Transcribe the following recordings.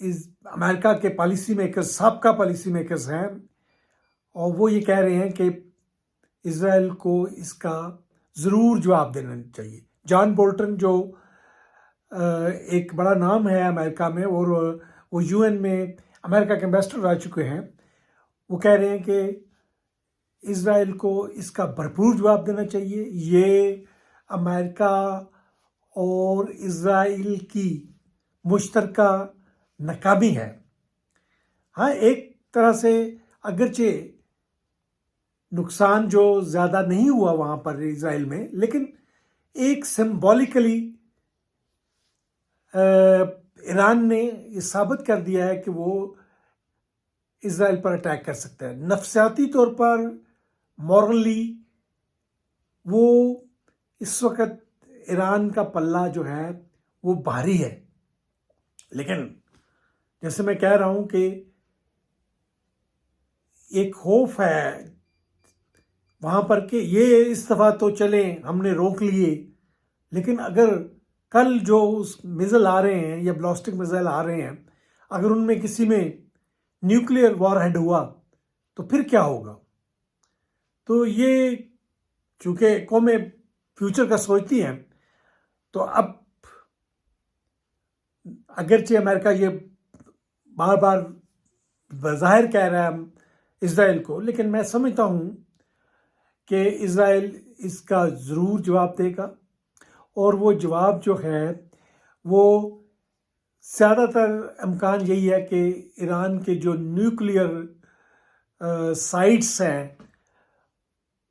امریکہ کے policy makers, سابقہ policy makers ہیں، اور وہ یہ کہہ رہے ہیں کہ اسرائیل کو اس کا ضرور جواب دینا چاہیے۔ جان بولٹن جو ایک بڑا نام ہے امریکہ میں، اور وہ UN میں امریکہ کے امبیسڈر رہ چکے ہیں، وہ کہہ رہے ہیں کہ اسرائیل کو اس کا بھرپور جواب دینا چاہیے۔ یہ امریکہ اور اسرائیل کی مشترکہ ناکامی ہے۔ ہاں، ایک طرح سے اگرچہ نقصان جو زیادہ نہیں ہوا وہاں پر اسرائیل میں، لیکن ایک سمبولیکلی ایران نے یہ ثابت کر دیا ہے کہ وہ اسرائیل پر اٹیک کر سکتا ہے۔ نفسیاتی طور پر، مورلی، وہ اس وقت ایران کا پلہ جو ہے وہ بھاری ہے۔ لیکن جیسے میں کہہ رہا ہوں کہ ایک خوف ہے وہاں پر کہ یہ اس دفعہ تو چلیں، ہم نے روک لیے، لیکن اگر کل جو میزائل آ رہے ہیں یا بلاسٹک میزائل آ رہے ہیں، اگر ان میں کسی میں نیوکلیئر وار ہیڈ ہوا تو پھر کیا ہوگا؟ تو یہ چونکہ قومیں فیوچر کا سوچتی ہیں، تو اب اگرچہ امریکہ یہ بار بار بظاہر کہہ رہا ہے اسرائیل کو، لیکن میں سمجھتا ہوں کہ اسرائیل اس کا ضرور جواب دے گا، اور وہ جواب جو ہے وہ زیادہ تر امکان یہی ہے کہ ایران کے جو نیوکلیئر سائٹس ہیں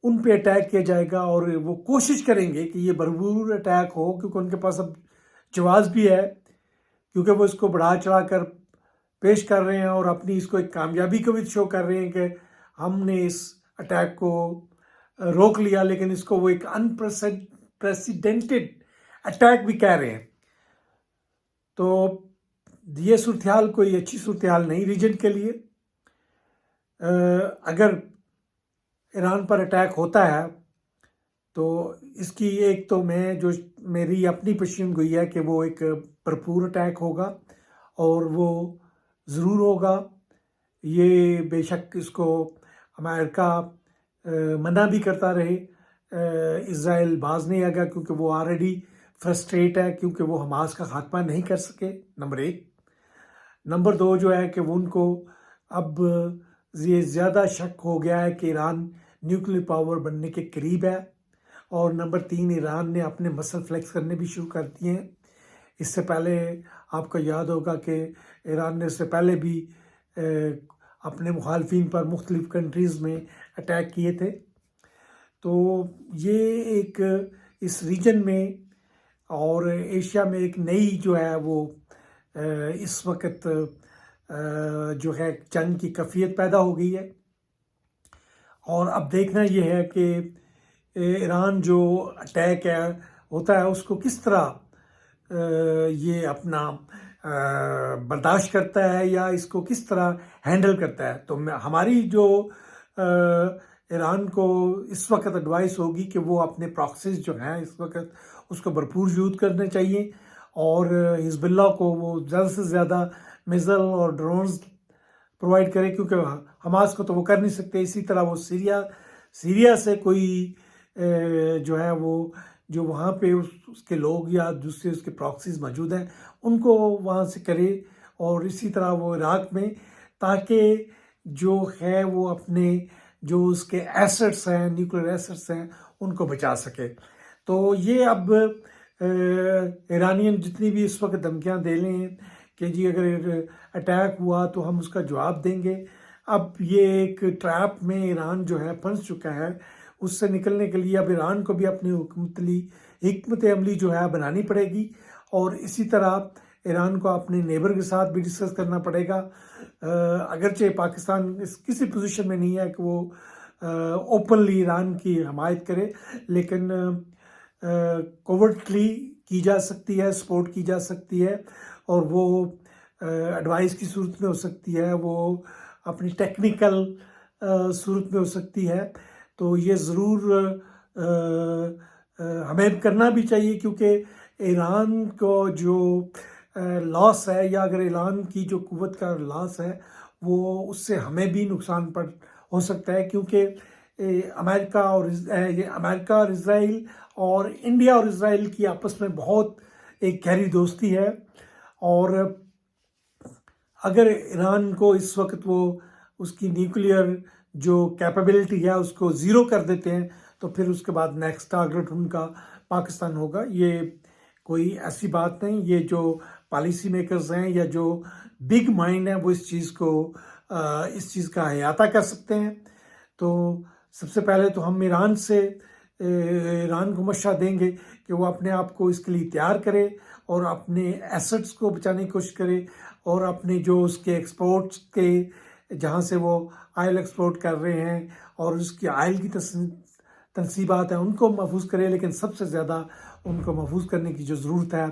ان پہ اٹیک کیا جائے گا، اور وہ کوشش کریں گے کہ یہ بھرپور اٹیک ہو، کیونکہ ان کے پاس اب جواز بھی ہے، کیونکہ وہ اس کو بڑھا چڑھا کر پیش کر رہے ہیں، اور اپنی اس کو ایک کامیابی کو بھی شو کر رہے ہیں کہ ہم نے اس اٹیک کو روک لیا، لیکن اس کو وہ ایک انپریسیڈنٹڈ اٹیک بھی کہہ رہے ہیں۔ تو یہ صورتحال کوئی اچھی صورتحال نہیں ریجن کے لیے۔ اگر ایران پر اٹیک ہوتا ہے تو اس کی ایک تو میری اپنی پیشین گوئی ہے کہ وہ ایک بھرپور اٹیک ہوگا، اور وہ ضرور ہوگا۔ یہ بے شک اس کو امریکہ منع بھی کرتا رہے، اسرائیل باز نہیں آئے گا، کیونکہ وہ آلریڈی فرسٹریٹ ہے، کیونکہ وہ حماس کا خاتمہ نہیں کر سکے، نمبر 1۔ نمبر 2 جو ہے کہ وہ ان کو اب یہ زیادہ شک ہو گیا ہے کہ ایران نیوکلیئر پاور بننے کے قریب ہے، اور نمبر 3 ایران نے اپنے مسل فلیکس کرنے بھی شروع کر دیے ہیں۔ اس سے پہلے آپ کو یاد ہوگا کہ ایران نے اس سے پہلے بھی اپنے مخالفین پر مختلف کنٹریز میں اٹیک کیے تھے۔ تو یہ ایک اس ریجن میں اور ایشیا میں ایک نئی جو ہے وہ اس وقت جو ہے جنگ کی کیفیت پیدا ہو گئی ہے، اور اب دیکھنا یہ ہے کہ ایران جو اٹیک ہوتا ہے اس کو کس طرح یہ اپنا برداشت کرتا ہے، یا اس کو کس طرح ہینڈل کرتا ہے۔ تو ہماری جو ایران کو اس وقت ایڈوائس ہوگی کہ وہ اپنے پراکسیز جو ہیں اس وقت اس کو بھرپور یوز کرنے چاہیے، اور حزب اللہ کو وہ زیادہ سے زیادہ میزائل اور ڈرونز پرووائڈ کرے، کیونکہ حماس کو تو وہ کر نہیں سکتے۔ اسی طرح وہ سیریا سے کوئی جو ہے وہ جو وہاں پہ اس کے لوگ یا دوسرے اس کے پراکسیز موجود ہیں ان کو وہاں سے کرے، اور اسی طرح وہ عراق میں، تاکہ جو ہے وہ اپنے جو اس کے ایسٹس ہیں، نیوکلیئر ایسٹس ہیں، ان کو بچا سکے۔ تو یہ اب ایرانین جتنی بھی اس وقت دھمکیاں دے رہے ہیں کہ جی اگر اٹیک ہوا تو ہم اس کا جواب دیں گے، اب یہ ایک ٹریپ میں ایران جو ہے پھنس چکا ہے۔ اس سے نکلنے کے لیے اب ایران کو بھی اپنی حکمت عملی جو ہے بنانی پڑے گی، اور اسی طرح ایران کو اپنے نیبر کے ساتھ بھی ڈسکس کرنا پڑے گا۔ اگرچہ پاکستان کسی پوزیشن میں نہیں ہے کہ وہ اوپنلی ایران کی حمایت کرے، لیکن کوورٹلی کی جا سکتی ہے، سپورٹ کی جا سکتی ہے، اور وہ ایڈوائس کی صورت میں ہو سکتی ہے، وہ اپنی ٹیکنیکل صورت میں ہو سکتی ہے۔ تو یہ ضرور ہمیں کرنا بھی چاہیے، کیونکہ ایران کو جو لاس ہے یا اگر ایران کی جو قوت کا لاس ہے وہ اس سے ہمیں بھی نقصان ہو سکتا ہے، کیونکہ امریکہ اور اسرائیل اور انڈیا اور اسرائیل کی آپس میں بہت ایک گہری دوستی ہے، اور اگر ایران کو اس وقت وہ اس کی نیوکلیئر جو کیپیبلٹی ہے اس کو زیرو کر دیتے ہیں تو پھر اس کے بعد نیکسٹ ٹارگٹ ان کا پاکستان ہوگا۔ یہ کوئی ایسی بات نہیں، یہ جو پالیسی میکرز ہیں یا جو بگ مائنڈ ہیں وہ اس چیز کا احاطہ کر سکتے ہیں۔ تو سب سے پہلے تو ہم ایران کو مشورہ دیں گے کہ وہ اپنے آپ کو اس کے لیے تیار کرے اور اپنے ایسٹس کو بچانے کی کوشش کرے، اور اپنے جو اس کے ایکسپورٹس کے جہاں سے وہ آئل ایکسپورٹ کر رہے ہیں اور اس کی آئل کی تنصیبات ہیں ان کو محفوظ کرے، لیکن سب سے زیادہ ان کو محفوظ کرنے کی جو ضرورت ہے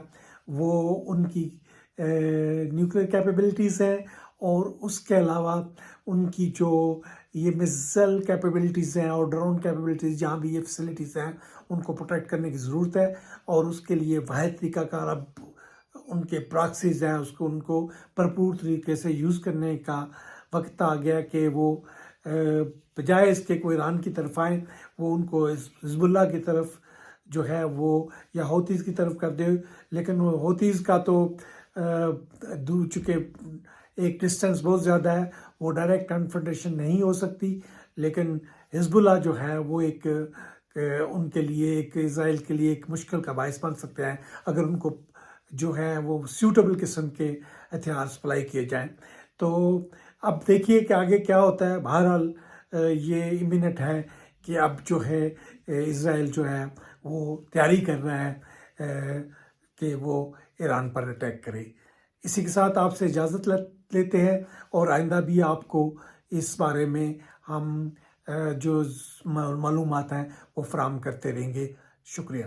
وہ ان کی نیوکلیئر کیپیبلٹیز ہیں، اور اس کے علاوہ ان کی جو یہ میزائل کیپیبلٹیز ہیں اور ڈرون کیپیبلٹیز جہاں بھی یہ فیسلٹیز ہیں ان کو پروٹیکٹ کرنے کی ضرورت ہے، اور اس کے لیے واحد طریقہ کار اب ان کے پراکسیز ہیں ان کو بھرپور طریقے سے یوز کرنے کا وقت آ گیا کہ وہ بجائے اس کے کوئی ایران کی طرف آئیں وہ ان کو حزب اللہ کی طرف جو ہے وہ یا ہوتیز کی طرف کر دے، لیکن وہ ہوتیز کا تو چونکہ ایک ڈسٹینس بہت زیادہ ہے وہ ڈائریکٹ کنفرنٹیشن نہیں ہو سکتی، لیکن حزب اللہ جو ہے وہ ایک ان کے لیے ایک اسرائیل کے لیے ایک مشکل کا باعث بن سکتے ہیں اگر ان کو جو ہے وہ سیوٹیبل قسم کے ہتھیار سپلائی کیے جائیں۔ تو اب دیکھیے کہ آگے کیا ہوتا ہے۔ بہرحال یہ امیینٹ ہے کہ اب جو ہے اسرائیل جو ہے وہ تیاری کر رہا ہے کہ وہ ایران پر اٹیک کرے۔ اسی کے ساتھ آپ سے اجازت لیتے ہیں، اور آئندہ بھی آپ کو اس بارے میں ہم جو معلومات ہیں وہ فراہم کرتے رہیں گے۔ شکریہ۔